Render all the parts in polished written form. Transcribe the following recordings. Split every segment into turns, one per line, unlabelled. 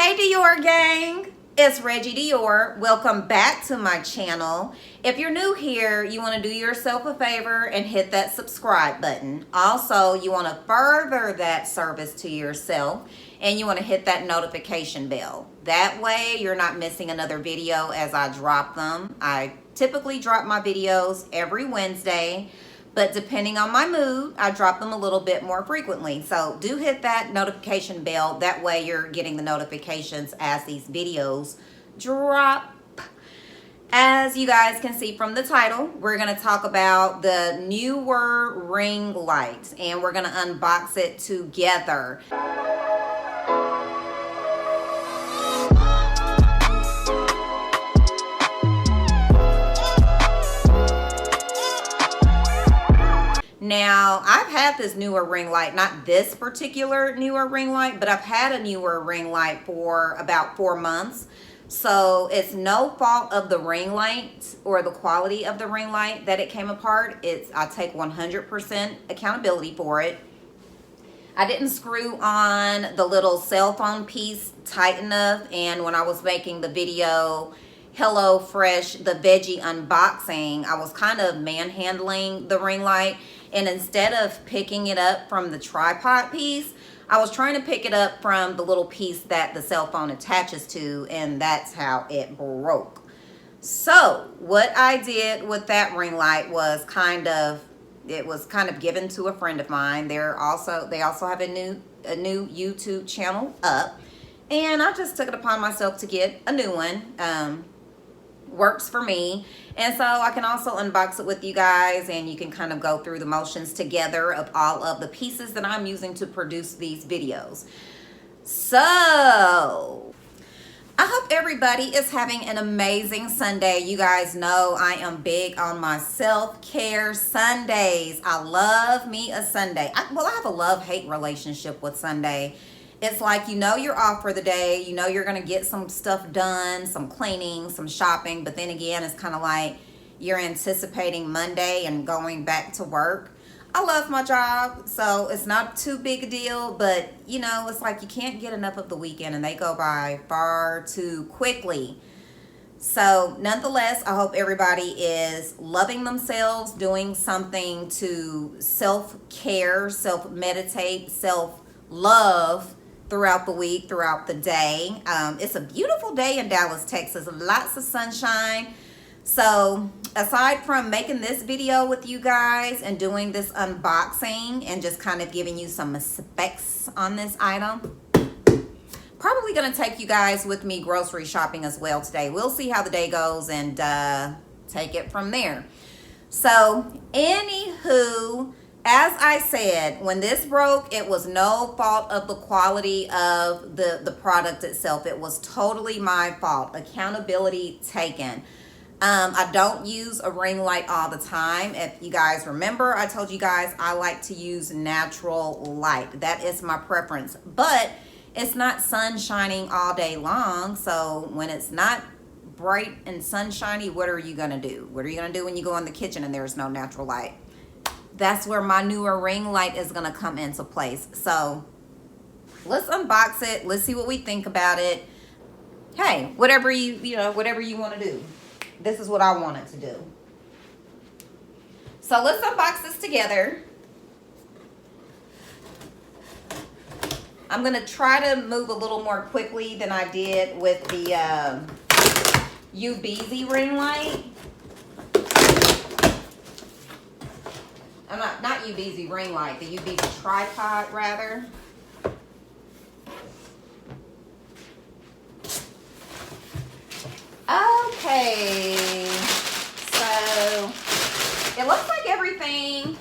Hey Dior gang, it's Reggie Dior. Welcome back to my channel. If you're new here, you want to do yourself a favor and hit that subscribe button. Also, you want to further that service to yourself and you want to hit that notification bell. That way you're not missing another video as I drop them. I typically drop my videos every Wednesday, but depending on my mood, I drop them a little bit more frequently. So do hit that notification bell. That way you're getting the notifications as these videos drop. As you guys can see from the title, we're going to talk about the Neewer ring light, and we're going to unbox it together. Now, I've had this Neewer ring light, not this particular Neewer ring light, but I've had a Neewer ring light for about 4 months. So it's no fault of the ring light or the quality of the ring light that it came apart. I take 100% accountability for it. I didn't screw on the little cell phone piece tight enough, and when I was making the video Hello Fresh, the veggie unboxing, I was kind of manhandling the ring light, and instead of picking it up from the tripod piece, I was trying to pick it up from the little piece that the cell phone attaches to, and that's how it broke. So what I did with that ring light was it was kind of given to a friend of mine. They also have a new YouTube channel up, and I just took it upon myself to get a new one. Works for me, and so I can also unbox it with you guys, and you can kind of go through the motions together of all of the pieces that I'm using to produce these videos. So I hope everybody is having an amazing Sunday. You guys know I am big on my self-care Sundays. I love me a Sunday. I have a love-hate relationship with Sunday. It's like, you know, you're off for the day, you know you're going to get some stuff done, some cleaning, some shopping, but then again, it's kind of like you're anticipating Monday and going back to work. I love my job, so it's not too big a deal, but, you know, it's like you can't get enough of the weekend, and they go by far too quickly. So, nonetheless, I hope everybody is loving themselves, doing something to self-care, self-meditate, self-love throughout the week, throughout the day. It's a beautiful day in Dallas, Texas. Lots of sunshine. So aside from making this video with you guys and doing this unboxing and just kind of giving you some specs on this item, probably going to take you guys with me grocery shopping as well today. We'll see how the day goes and take it from there. So anywho, as I said, when this broke, it was no fault of the quality of the product itself. It was totally my fault. Accountability taken. I don't use a ring light all the time. If you guys remember, I told you guys I like to use natural light. That is my preference. But it's not sun shining all day long. So when it's not bright and sunshiny, what are you going to do? What are you going to do when you go in the kitchen and there's no natural light? That's where my Neewer ring light is going to come into place. So let's unbox it. Let's see what we think about it. Hey, whatever you want to do. This is what I wanted to do. So let's unbox this together. I'm going to try to move a little more quickly than I did with the UBZ ring light. I'm not UBZ ring light, the UBZ tripod rather. Okay, so it looks like everything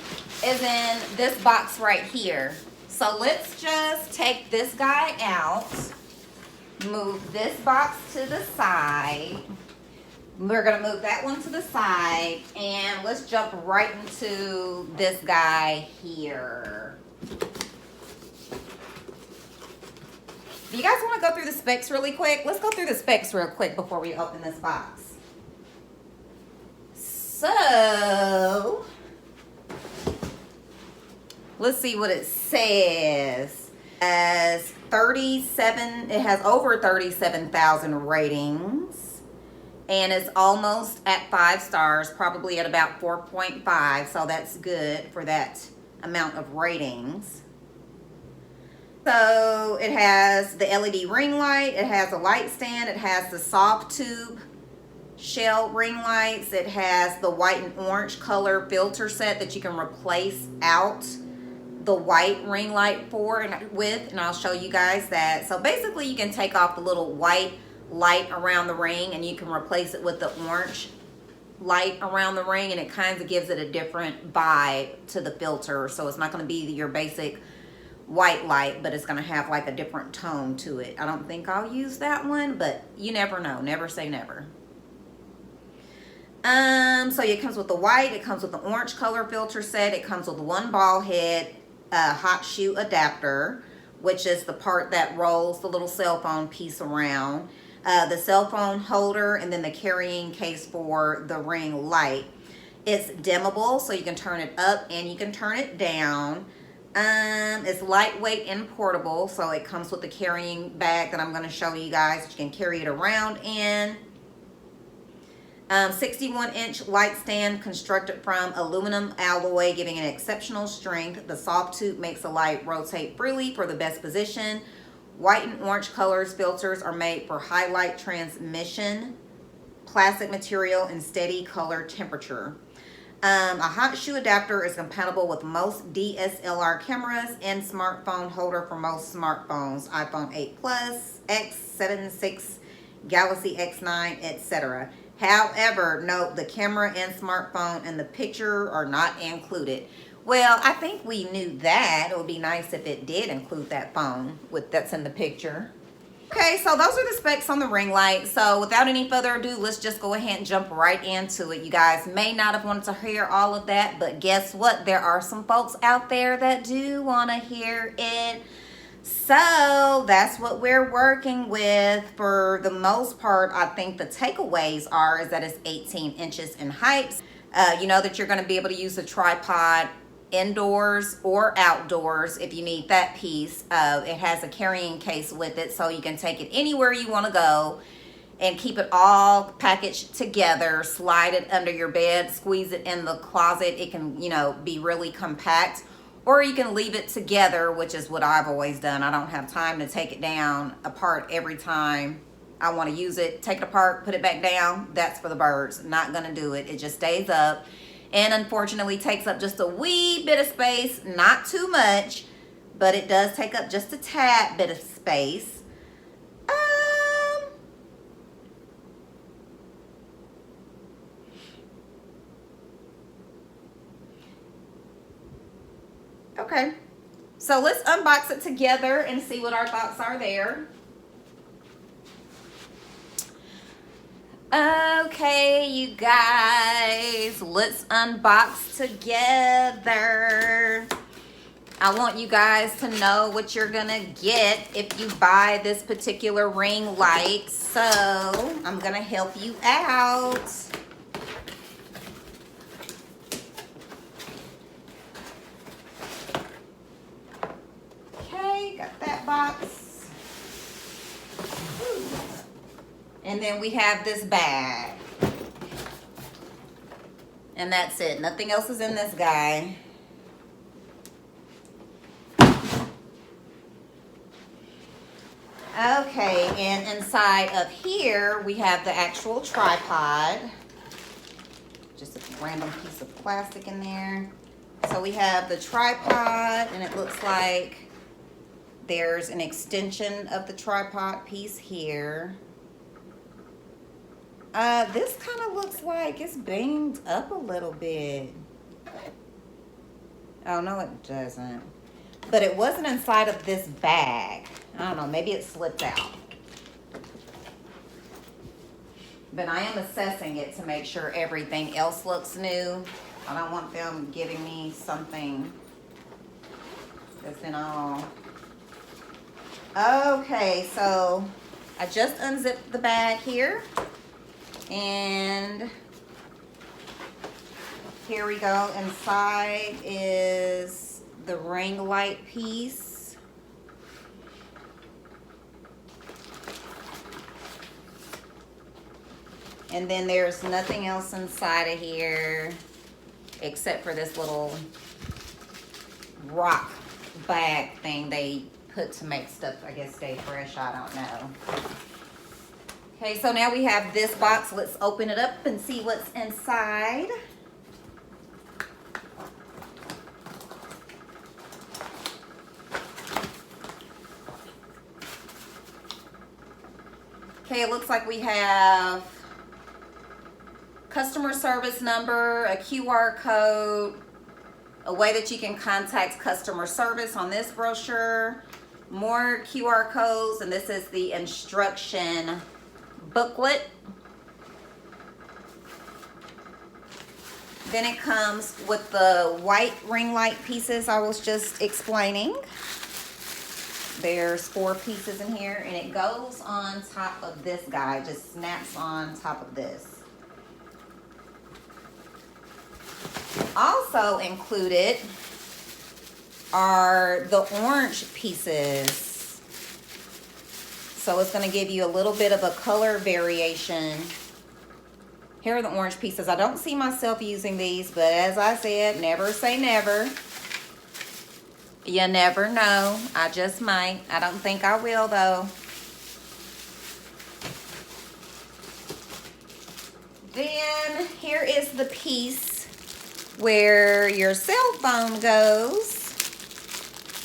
is in this box right here. So let's just take this guy out, move this box to the side. We're going to move that one to the side, and let's jump right into this guy here. Do you guys want to go through the specs really quick? Let's go through the specs real quick before we open this box. So, let's see what it says. As it has over 37,000 ratings, and it's almost at 5 stars, probably at about 4.5, so that's good for that amount of ratings. So it has the LED ring light, it has a light stand, it has the soft tube shell ring lights, it has the white and orange color filter set that you can replace out the white ring light with, and I'll show you guys that. So basically you can take off the little white light around the ring and you can replace it with the orange light around the ring, and it kind of gives it a different vibe to the filter. So it's not going to be your basic white light, but it's going to have like a different tone to it. I don't think I'll use that one, but you never know. Never say never. So it comes with the white, it comes with the orange color filter set, it comes with one ball head hot shoe adapter, which is the part that rolls the little cell phone piece around, the cell phone holder, and then the carrying case for the ring light. It's dimmable, so you can turn it up and you can turn it down. It's lightweight and portable, so it comes with the carrying bag that I'm going to show you guys. You can carry it around in. 61-inch light stand constructed from aluminum alloy, giving an exceptional strength. The soft tube makes the light rotate freely for the best position. White and orange colors filters are made for highlight transmission, plastic material, and steady color temperature. A hot shoe adapter is compatible with most DSLR cameras and smartphone holder for most smartphones, iPhone 8 Plus, X7, 6, Galaxy X9, etc. However, note the camera and smartphone and the picture are not included. Well, I think we knew that. It would be nice if it did include that phone that's in the picture. Okay, so those are the specs on the ring light. So without any further ado, let's just go ahead and jump right into it. You guys may not have wanted to hear all of that, but guess what? There are some folks out there that do want to hear it. So that's what we're working with. For the most part, I think the takeaways is that it's 18 inches in height. You know that you're going to be able to use the tripod indoors or outdoors if you need that piece. It has a carrying case with it, so you can take it anywhere you want to go and keep it all packaged together. Slide it under your bed, squeeze it in the closet. It can, you know, be really compact. Or you can leave it together, which is what I've always done. I don't have time to take it down apart every time I want to use it. Take it apart, put it back down. That's for the birds. Not going to do it. It just stays up. And unfortunately takes up just a wee bit of space. Not too much, but it does take up just a tad bit of space. Okay, so let's unbox it together and see what our thoughts are there. Okay, you guys, let's unbox together. I want you guys to know what you're gonna get if you buy this particular ring light. So I'm gonna help you out. Got that box. And then we have this bag. And that's it. Nothing else is in this guy. Okay, and inside of here we have the actual tripod. Just a random piece of plastic in there. So we have the tripod, and it looks like there's an extension of the tripod piece here. This kind of looks like it's banged up a little bit. Oh, no, it doesn't. But it wasn't inside of this bag. I don't know, maybe it slipped out. But I am assessing it to make sure everything else looks new. I don't want them giving me something that's been all... Okay, so I just unzipped the bag here, and here we go. Inside is the ring light piece. And then there's nothing else inside of here except for this little rock bag thing they put to make stuff, I guess, stay fresh. I don't know. Okay, so now we have this box. Let's open it up and see what's inside. Okay, it looks like we have customer service number, a QR code, a way that you can contact customer service on this brochure, more QR codes, and this is the instruction booklet. Then it comes with the white ring light pieces I was just explaining. There's 4 pieces in here, and it goes on top of this guy. It just snaps on top of this. Also included are the orange pieces. So it's going to give you a little bit of a color variation. Here are the orange pieces. I don't see myself using these, but as I said, never say never. You never know. I just might. I don't think I will, though. Then here is the piece where your cell phone goes.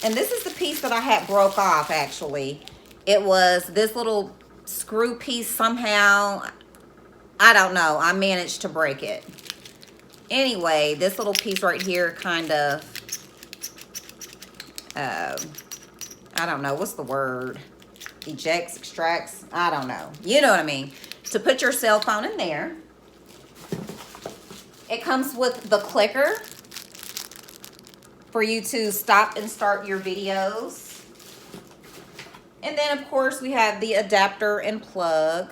And this is the piece that I had broke off, actually. It was this little screw piece somehow. I don't know. I managed to break it. Anyway, this little piece right here kind of, I don't know. What's the word? Ejects, extracts. I don't know. You know what I mean. To put your cell phone in there. It comes with the clicker for you to stop and start your videos. And then, of course, we have the adapter and plug.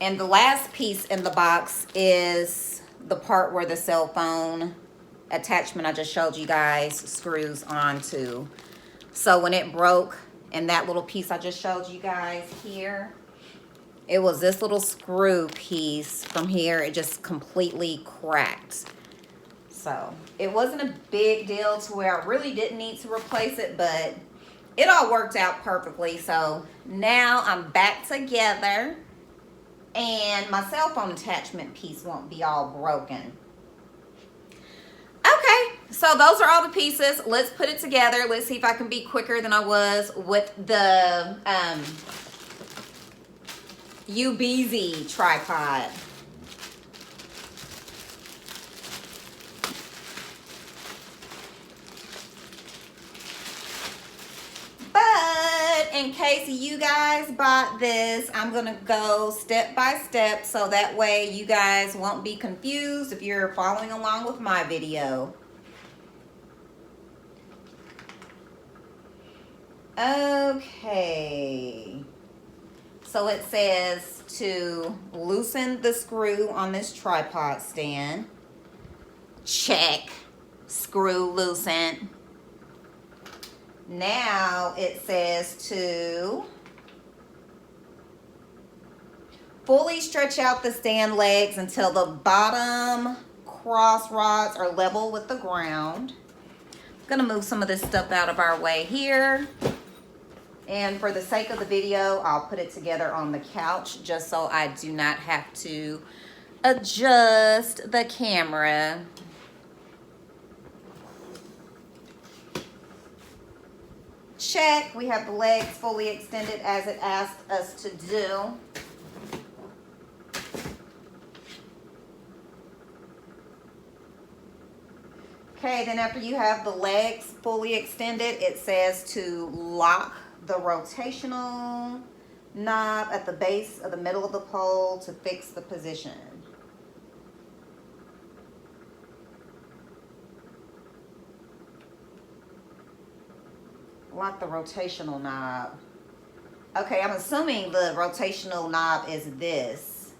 And the last piece in the box is the part where the cell phone attachment I just showed you guys screws onto. So when it broke, and that little piece I just showed you guys here, it was this little screw piece from here. It just completely cracked. So it wasn't a big deal to where I really didn't need to replace it, but it all worked out perfectly. So now I'm back together and my cell phone attachment piece won't be all broken. Okay, so those are all the pieces. Let's put it together. Let's see if I can be quicker than I was with the UBZ tripod. But in case you guys bought this, I'm gonna go step by step so that way you guys won't be confused if you're following along with my video. Okay. So it says to loosen the screw on this tripod stand. Check. Screw loosened. Now it says to fully stretch out the stand legs until the bottom cross rods are level with the ground. I'm gonna move some of this stuff out of our way here. And for the sake of the video, I'll put it together on the couch just so I do not have to adjust the camera. Check. We have the legs fully extended as it asked us to do. Okay, then after you have the legs fully extended, it says to lock the rotational knob at the base of the middle of the pole to fix the position. Lock the rotational knob. Okay, I'm assuming the rotational knob is this,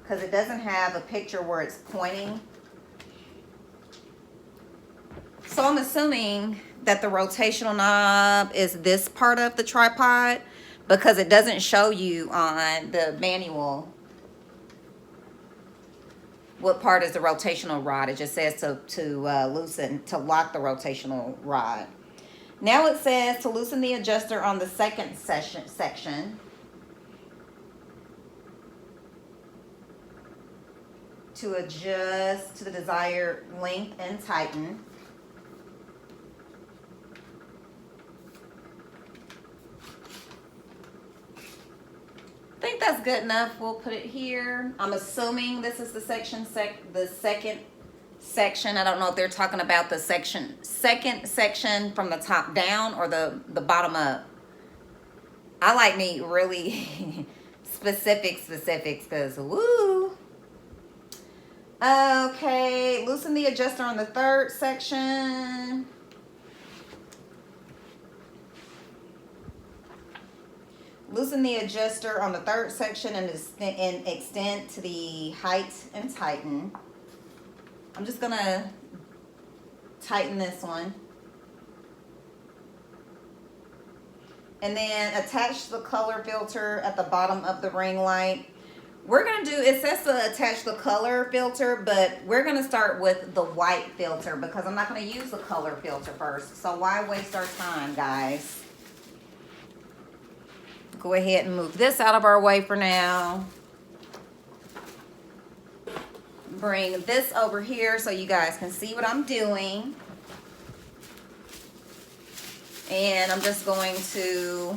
because it doesn't have a picture where it's pointing. So I'm assuming that the rotational knob is this part of the tripod because it doesn't show you on the manual what part is the rotational rod. It just says to loosen, to lock the rotational rod. Now it says to loosen the adjuster on the second section. To adjust to the desired length and tighten. I think that's good enough. We'll put it here. I'm assuming this is the second section. I don't know if they're talking about the second section from the top down or the bottom up. I like me really specifics because woo. Okay, loosen the adjuster on the third section. Loosen the adjuster on the third section and extend to the height and tighten. I'm just gonna tighten this one. And then attach the color filter at the bottom of the ring light. We're gonna do, it says to attach the color filter, but we're gonna start with the white filter because I'm not gonna use the color filter first. So why waste our time, guys? Go ahead and move this out of our way for now. Bring this over here so you guys can see what I'm doing. And I'm just going to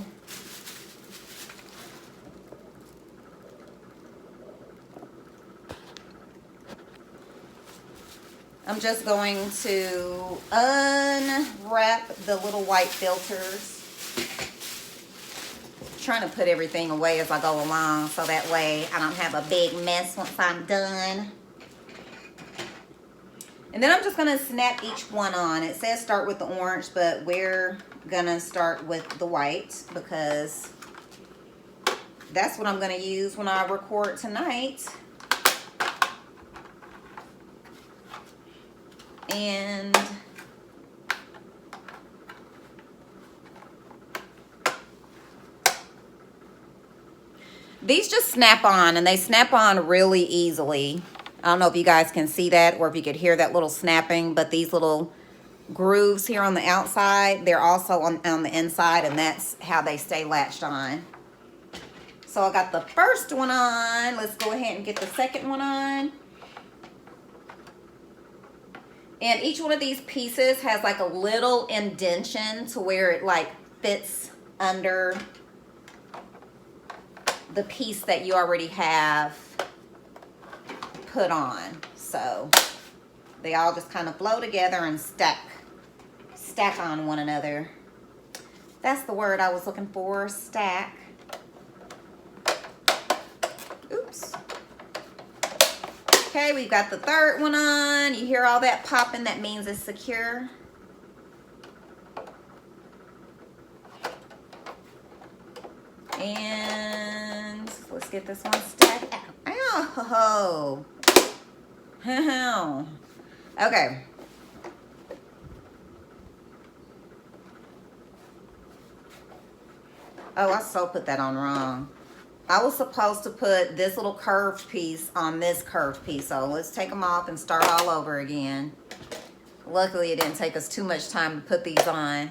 unwrap the little white filters. Trying to put everything away as I go along so that way I don't have a big mess once I'm done. And then I'm just going to snap each one on. It says start with the orange, but we're going to start with the white because that's what I'm going to use when I record tonight. And these just snap on, and they snap on really easily. I don't know if you guys can see that or if you could hear that little snapping, but these little grooves here on the outside, they're also on the inside, and that's how they stay latched on. So I got the first one on. Let's go ahead and get the second one on. And each one of these pieces has like a little indentation to where it like fits under the piece that you already have put on. So they all just kind of flow together and stack on one another. That's the word I was looking for, stack. Oops. Okay, we've got the third one on. You hear all that popping, that means it's secure. And let's get this one stacked. Ow. Ow. Okay. Oh, I so put that on wrong. I was supposed to put this little curved piece on this curved piece. So let's take them off and start all over again. Luckily, it didn't take us too much time to put these on.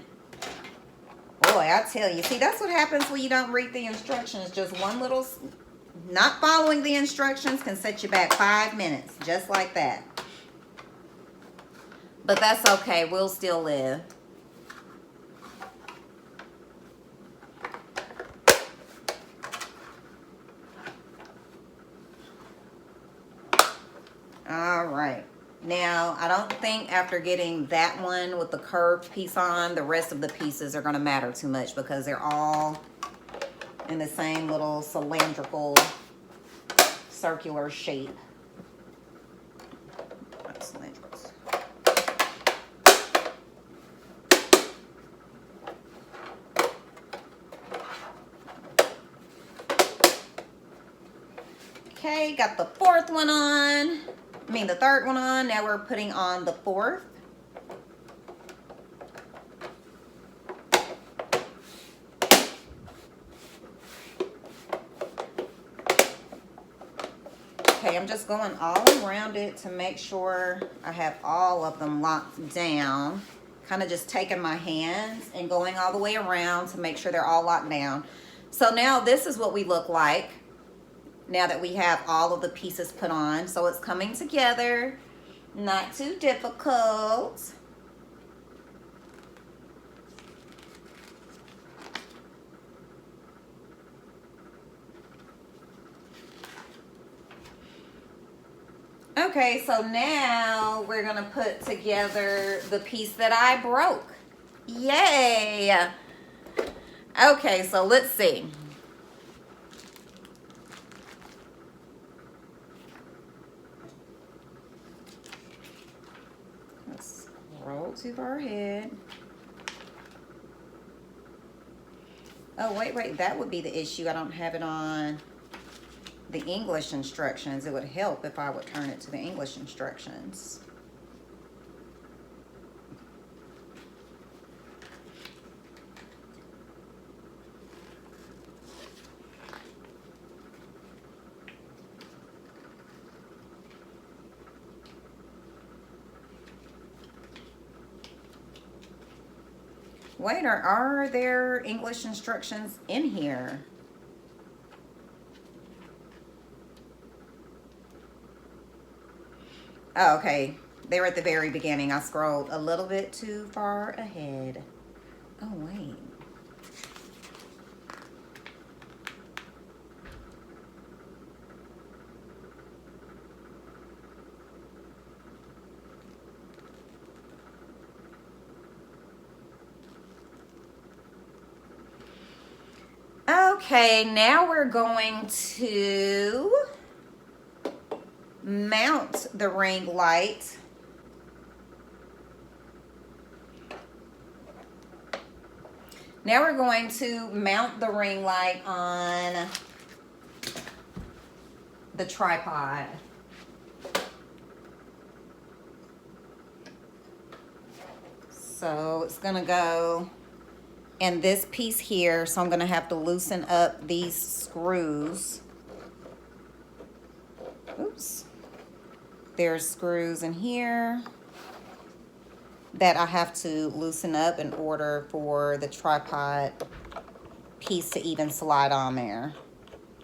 Boy, I tell you. See, that's what happens when you don't read the instructions. Just one little, not following the instructions can set you back 5 minutes. Just like that. But that's okay. We'll still live. All right. Now, I don't think after getting that one with the curved piece on, the rest of the pieces are going to matter too much because they're all in the same little cylindrical, circular shape. Okay, got the fourth one on. The third one on. Now we're putting on the fourth. I'm just going all around it to make sure I have all of them locked down. Kind of just taking my hands and going all the way around to make sure they're all locked down. So now this is what we look like now that we have all of the pieces put on. So it's coming together, not too difficult. Okay, so now we're gonna put together the piece that I broke. Yay! Okay, so let's see. Let's roll too far ahead. Oh, wait, that would be the issue. I don't have it on the English instructions. It would help if I would turn it to the English instructions. Wait, are there English instructions in here? Oh, okay. They were at the very beginning. I scrolled a little bit too far ahead. Oh, wait. Okay, now we're going to mount the ring light. Now we're going to mount the ring light on the tripod. So it's gonna go in this piece here, so I'm gonna have to loosen up these screws. Oops. There's screws in here that I have to loosen up in order for the tripod piece to even slide on there.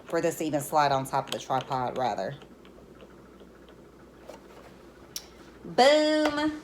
For this to even slide on top of the tripod, rather. Boom.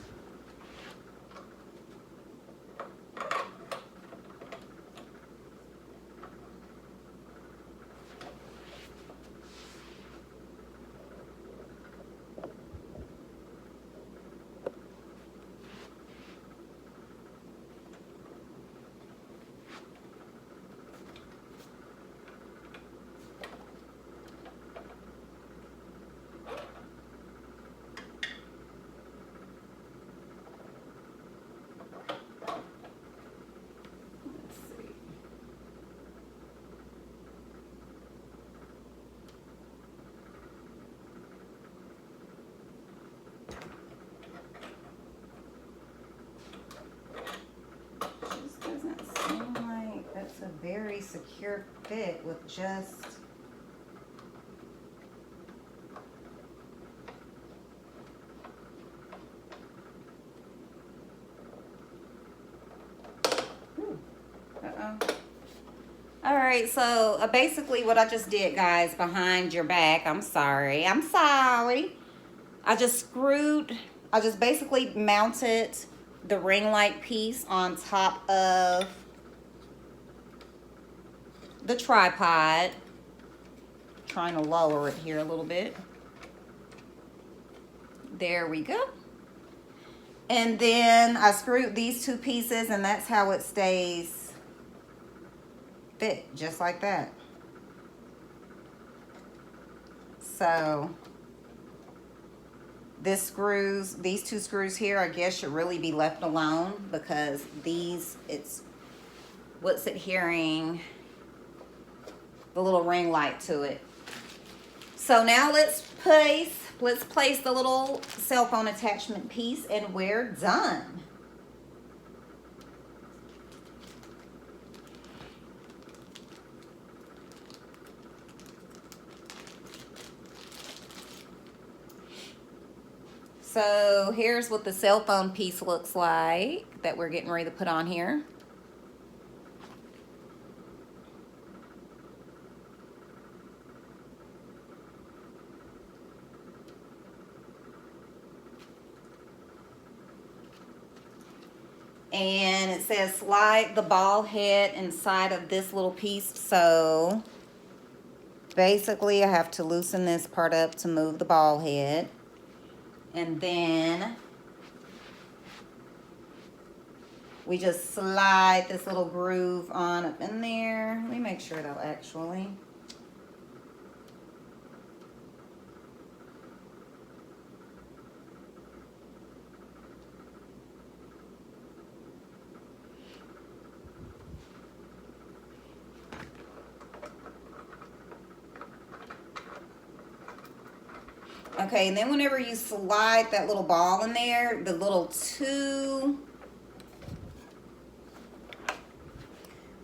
A very secure fit with just all right, so basically what I just did, guys, behind your back, I'm sorry I just basically mounted the ring light piece on top of the tripod. Trying to lower it here a little bit. There we go. And then I screwed these two pieces, and that's how it stays fit, just like that. So these two screws here, I guess should really be left alone, because it's what's adhering the little ring light to it. So now let's place the little cell phone attachment piece, and we're done. So here's what the cell phone piece looks like that we're getting ready to put on here. And it says slide the ball head inside of this little piece. So basically I have to loosen this part up to move the ball head. And then we just slide this little groove on up in there. Let me make sure though, actually. Okay, and then whenever you slide that little ball in there, the little two,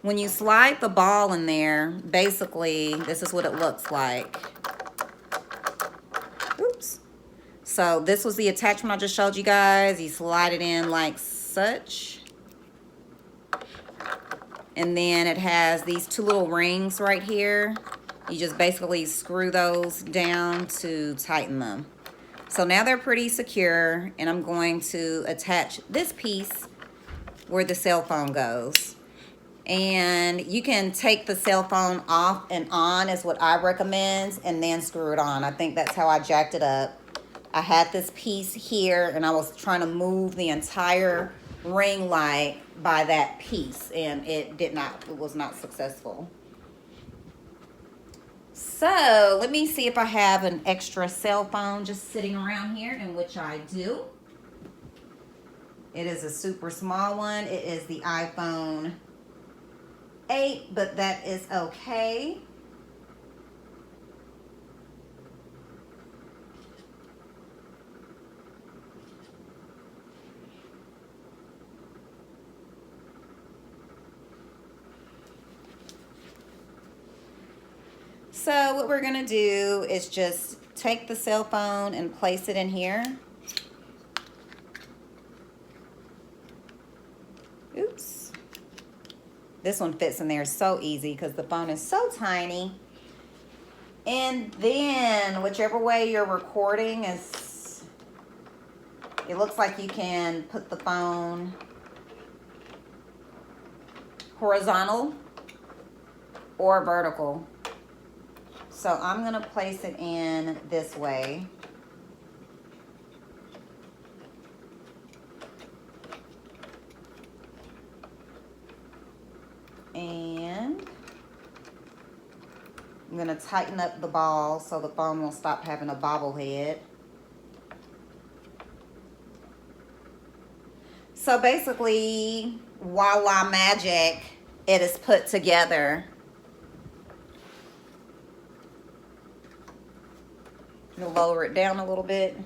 when you slide the ball in there, basically, this is what it looks like. Oops. So this was the attachment I just showed you guys. You slide it in like such. And then it has these two little rings right here. You just basically screw those down to tighten them. So now they're pretty secure, and I'm going to attach this piece where the cell phone goes. And you can take the cell phone off and on is what I recommend, and then screw it on. I think that's how I jacked it up. I had this piece here, and I was trying to move the entire ring light by that piece, and it was not successful. So let me see if I have an extra cell phone just sitting around here, in which I do. It is a super small one. It is the iPhone 8, but that is okay. So what we're gonna do is just take the cell phone and place it in here. Oops. This one fits in there so easy because the phone is so tiny. And then whichever way you're recording is, it looks like you can put the phone horizontal or vertical. So I'm gonna place it in this way. And I'm gonna tighten up the ball so the phone will stop having a bobblehead. So basically, voila magic, it is put together. You'll lower it down a little bit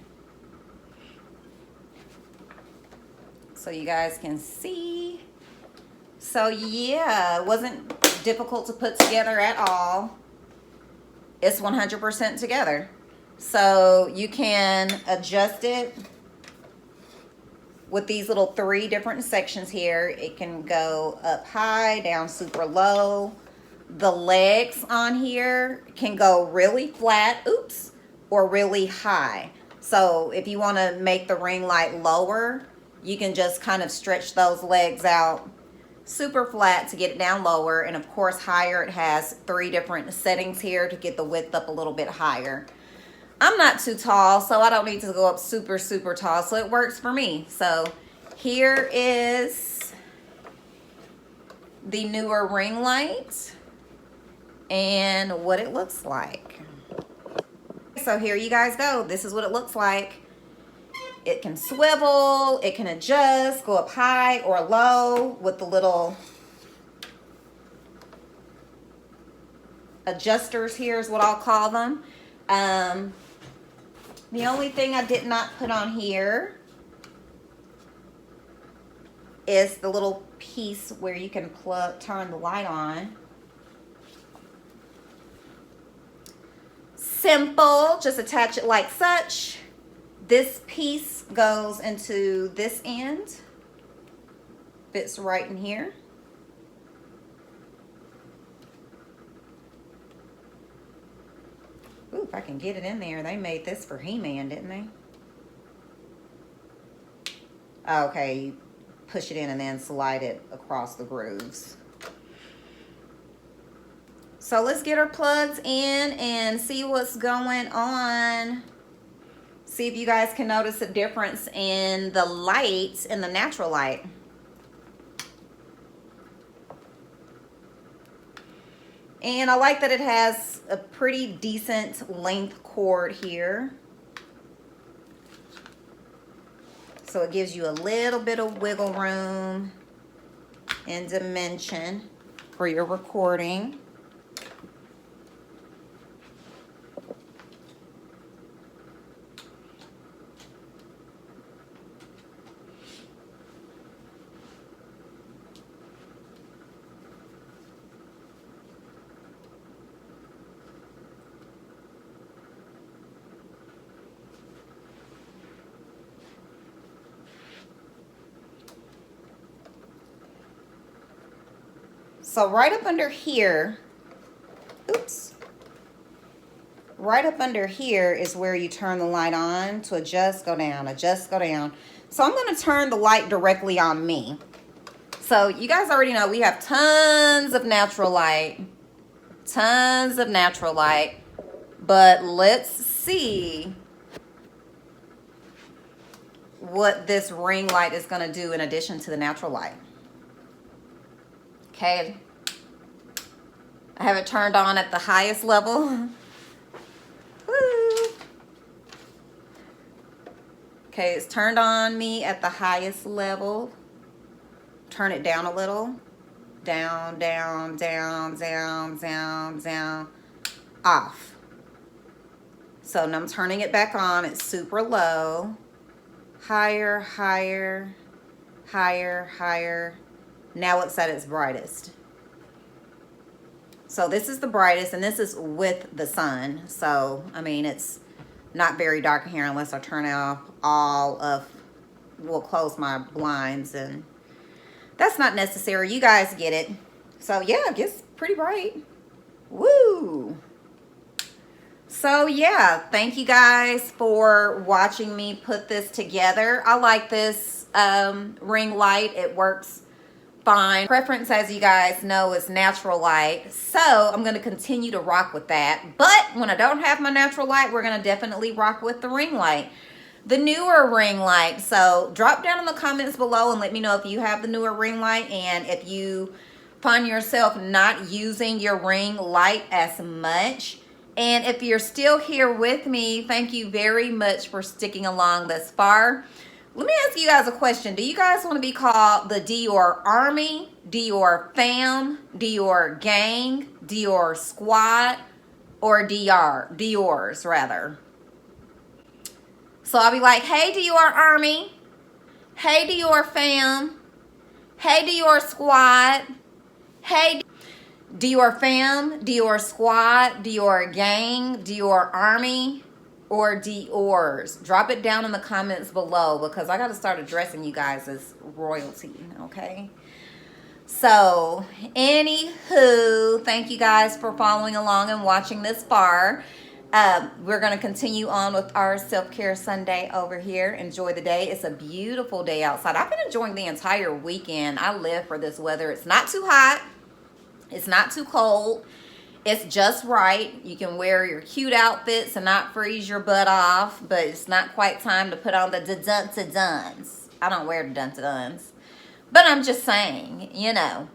so you guys can see. So yeah, it wasn't difficult to put together at all. It's 100% together. So you can adjust it with these little 3 different sections here. It can go up high, down super low. The legs on here can go really flat, oops, or really high. So if you want to make the ring light lower, you can just kind of stretch those legs out super flat to get it down lower. And of course higher, it has 3 different settings here to get the width up a little bit higher. I'm not too tall, so I don't need to go up super tall, so it works for me. So here is the Neewer ring light and what it looks like. So here you guys go. This is what it looks like. It can swivel, it can adjust, go up high or low with the little adjusters here is what I'll call them. The only thing I did not put on here is the little piece where you can turn the light on. Simple, just attach it like such. This piece goes into this end, fits right in here. Ooh, if I can get it in there. They made this for He-Man, didn't they? Okay, you push it in and then slide it across the grooves. So let's get our plugs in and see what's going on. See if you guys can notice a difference in the light, in the natural light. And I like that it has a pretty decent length cord here. So it gives you a little bit of wiggle room and dimension for your recording. So right up under here, oops, right up under here is where you turn the light on to adjust, go down, adjust, go down. So I'm going to turn the light directly on me. So you guys already know we have tons of natural light, but let's see what this ring light is going to do in addition to the natural light. Okay, I have it turned on at the highest level. Woo. Okay, it's turned on me at the highest level. Turn it down a little. Down, down, down, down, down, down. Off. So now I'm turning it back on. It's super low. Higher, higher, higher, higher. Now it's at its brightest. So this is the brightest, and this is with the sun. So, I mean, it's not very dark here unless I turn off all of, we'll close my blinds, and that's not necessary. You guys get it. So, yeah, it gets pretty bright. Woo! So, yeah, thank you guys for watching me put this together. I like this ring light. It works fine. Preference, as you guys know, is natural light. So I'm going to continue to rock with that. But when I don't have my natural light, we're going to definitely rock with the ring light. The Neewer ring light. So drop down in the comments below and let me know if you have the Neewer ring light and if you find yourself not using your ring light as much. And if you're still here with me, thank you very much for sticking along this far. Let me ask you guys a question. Do you guys want to be called the Dior Army, Dior Fam, Dior Gang, Dior Squad, or Dior's rather? So I'll be like, hey Dior Army, hey Dior Fam, hey Dior Squad, hey Dior Fam, Dior Squad, Dior Gang, Dior Army, or Dior's. Drop it down in the comments below because I got to start addressing you guys as royalty, okay? So, anywho, thank you guys for following along and watching this far. We're going to continue on with our self-care Sunday over here. Enjoy the day. It's a beautiful day outside. I've been enjoying the entire weekend. I live for this weather. It's not too hot. It's not too cold. It's just right. You can wear your cute outfits and not freeze your butt off, but it's not quite time to put on the da-dun-ta-duns. I don't wear da-dun-ta-duns, but I'm just saying, you know.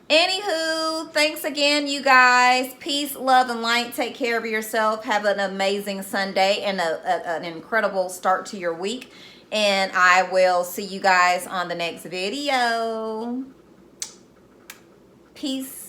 Anywho, thanks again, you guys. Peace, love, and light. Take care of yourself. Have an amazing Sunday and an incredible start to your week. And I will see you guys on the next video. Peace.